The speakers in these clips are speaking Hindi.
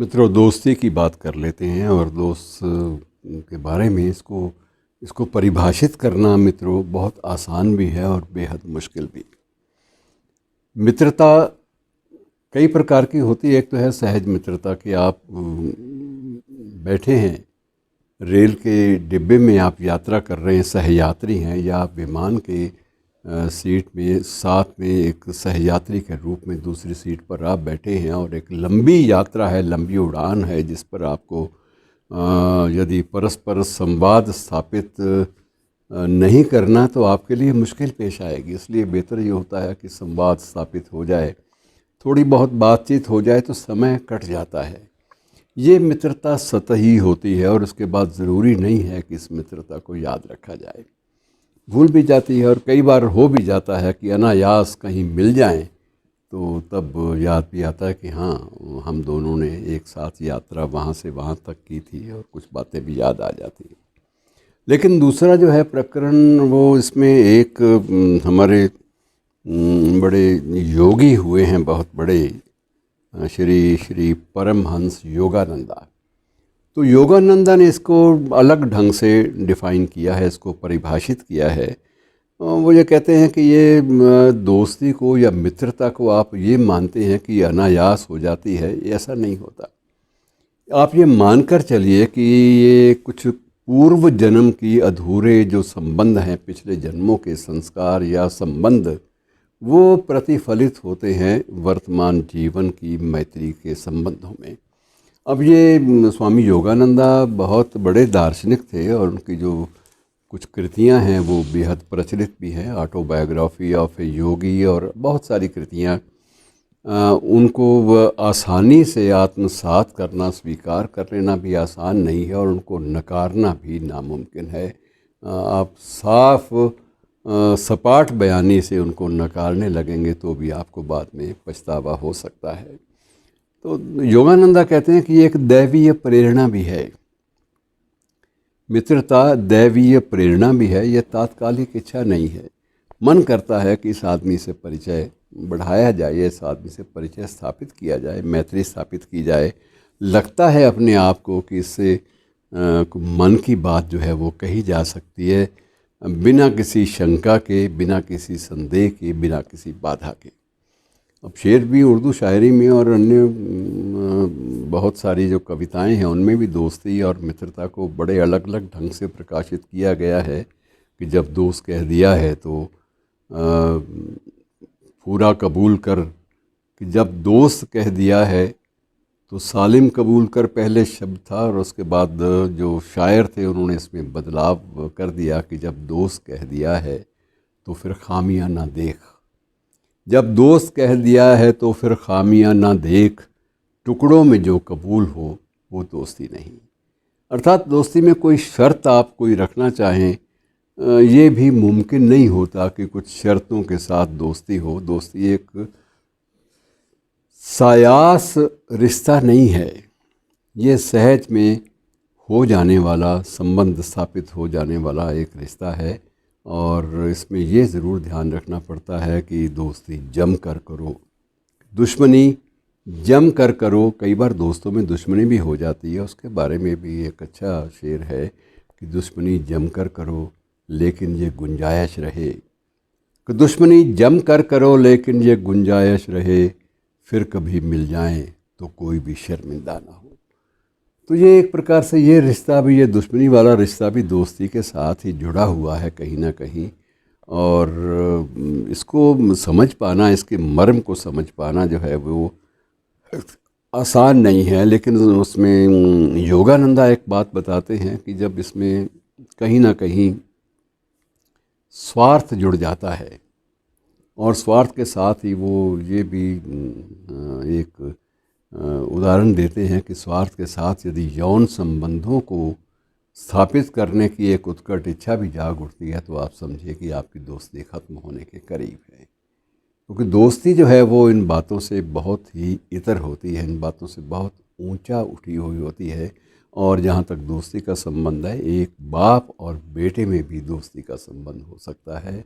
मित्रों, दोस्ती की बात कर लेते हैं और दोस्त के बारे में इसको इसको परिभाषित करना मित्रों बहुत आसान भी है और बेहद मुश्किल भी। मित्रता कई प्रकार की होती है। एक तो है सहज मित्रता कि आप बैठे हैं रेल के डिब्बे में, आप यात्रा कर रहे हैं, सहयात्री हैं, या आप विमान के सीट में साथ में एक सहयात्री के रूप में दूसरी सीट पर आप बैठे हैं और एक लंबी यात्रा है, लंबी उड़ान है जिस पर आपको यदि परस्पर संवाद स्थापित नहीं करना तो आपके लिए मुश्किल पेश आएगी। इसलिए बेहतर ये होता है कि संवाद स्थापित हो जाए, थोड़ी बहुत बातचीत हो जाए तो समय कट जाता है। ये मित्रता सतही होती है और उसके बाद ज़रूरी नहीं है कि इस मित्रता को याद रखा जाए, भूल भी जाती है और कई बार हो भी जाता है कि अनायास कहीं मिल जाएं तो तब याद भी आता है कि हाँ, हम दोनों ने एक साथ यात्रा वहाँ से वहाँ तक की थी और कुछ बातें भी याद आ जाती हैं। लेकिन दूसरा जो है प्रकरण, वो इसमें एक हमारे बड़े योगी हुए हैं, बहुत बड़े, श्री श्री परमहंस योगानंदा। तो योगानंदा ने इसको अलग ढंग से डिफ़ाइन किया है, इसको परिभाषित किया है। वो ये कहते हैं कि ये दोस्ती को या मित्रता को आप ये मानते हैं कि अनायास हो जाती है, ऐसा नहीं होता। आप ये मानकर चलिए कि ये कुछ पूर्व जन्म की अधूरे जो संबंध हैं, पिछले जन्मों के संस्कार या संबंध, वो प्रतिफलित होते हैं वर्तमान जीवन की मैत्री के संबंधों में। अब ये स्वामी योगानंदा बहुत बड़े दार्शनिक थे और उनकी जो कुछ कृतियां हैं वो बेहद प्रचलित भी हैं। ऑटोबायोग्राफी ऑफ ए योगी और बहुत सारी कृतियां, उनको आसानी से आत्मसात करना, स्वीकार कर लेना भी आसान नहीं है और उनको नकारना भी नामुमकिन है। आप साफ सपाट बयानी से उनको नकारने लगेंगे तो भी आपको बाद में पछतावा हो सकता है। तो योगानंदा कहते हैं कि ये एक दैवीय प्रेरणा भी है। मित्रता दैवीय प्रेरणा भी है, ये तात्कालिक इच्छा नहीं है। मन करता है कि इस आदमी से परिचय बढ़ाया जाए, इस आदमी से परिचय स्थापित किया जाए, मैत्री स्थापित की जाए। लगता है अपने आप को कि इससे मन की बात जो है वो कही जा सकती है, बिना किसी शंका के, बिना किसी संदेह के, बिना किसी बाधा के। अब शेर भी उर्दू शायरी में और अन्य बहुत सारी जो कविताएं हैं उनमें भी दोस्ती और मित्रता को बड़े अलग अलग ढंग से प्रकाशित किया गया है कि जब दोस्त कह दिया है तो पूरा कबूल कर, कि जब दोस्त कह दिया है तो सालिम कबूल कर पहले शब्द था और उसके बाद जो शायर थे उन्होंने इसमें बदलाव कर दिया कि जब दोस्त कह दिया है तो फिर खामियां ना देख। जब दोस्त कह दिया है तो फिर खामियां ना देख, टुकड़ों में जो कबूल हो वो दोस्ती नहीं। अर्थात दोस्ती में कोई शर्त आप कोई रखना चाहें, ये भी मुमकिन नहीं होता कि कुछ शर्तों के साथ दोस्ती हो। दोस्ती एक सायास रिश्ता नहीं है, ये सहज में हो जाने वाला, संबंध स्थापित हो जाने वाला एक रिश्ता है। और इसमें ये ज़रूर ध्यान रखना पड़ता है कि दोस्ती जम कर करो, दुश्मनी जम कर करो। कई बार दोस्तों में दुश्मनी भी हो जाती है, उसके बारे में भी एक अच्छा शेर है कि दुश्मनी जम कर करो लेकिन ये गुंजाइश रहे, कि दुश्मनी जम कर करो लेकिन ये गुंजाइश रहे, फिर कभी मिल जाएं तो कोई भी शर्मिंदा ना हो। तो ये एक प्रकार से ये रिश्ता भी, ये दुश्मनी वाला रिश्ता भी दोस्ती के साथ ही जुड़ा हुआ है कहीं ना कहीं। और इसको समझ पाना, इसके मर्म को समझ पाना जो है वो आसान नहीं है। लेकिन उसमें योगानंदा एक बात बताते हैं कि जब इसमें कहीं ना कहीं स्वार्थ जुड़ जाता है, और स्वार्थ के साथ ही वो ये भी एक उदाहरण देते हैं कि स्वार्थ के साथ यदि यौन संबंधों को स्थापित करने की एक उत्कट इच्छा भी जाग उठती है तो आप समझिए कि आपकी दोस्ती ख़त्म होने के करीब है। क्योंकि दोस्ती जो है वो इन बातों से बहुत ही इतर होती है, इन बातों से बहुत ऊंचा उठी हुई होती है। और जहाँ तक दोस्ती का संबंध है, एक बाप और बेटे में भी दोस्ती का संबंध हो सकता है,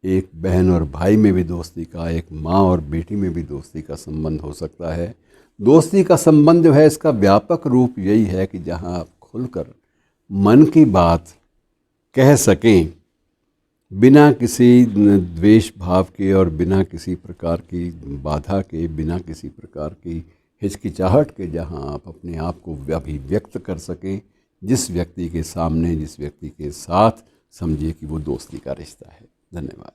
एक बहन और भाई में भी दोस्ती का, एक माँ और बेटी में भी दोस्ती का संबंध हो सकता है। दोस्ती का संबंध जो है इसका व्यापक रूप यही है कि जहाँ आप खुलकर मन की बात कह सकें, बिना किसी द्वेष भाव के और बिना किसी प्रकार की बाधा के, बिना किसी प्रकार की हिचकिचाहट के, जहाँ आप अपने आप को अभिव्यक्त कर सकें जिस व्यक्ति के सामने, जिस व्यक्ति के साथ, समझिए कि वो दोस्ती का रिश्ता है। धन्यवाद।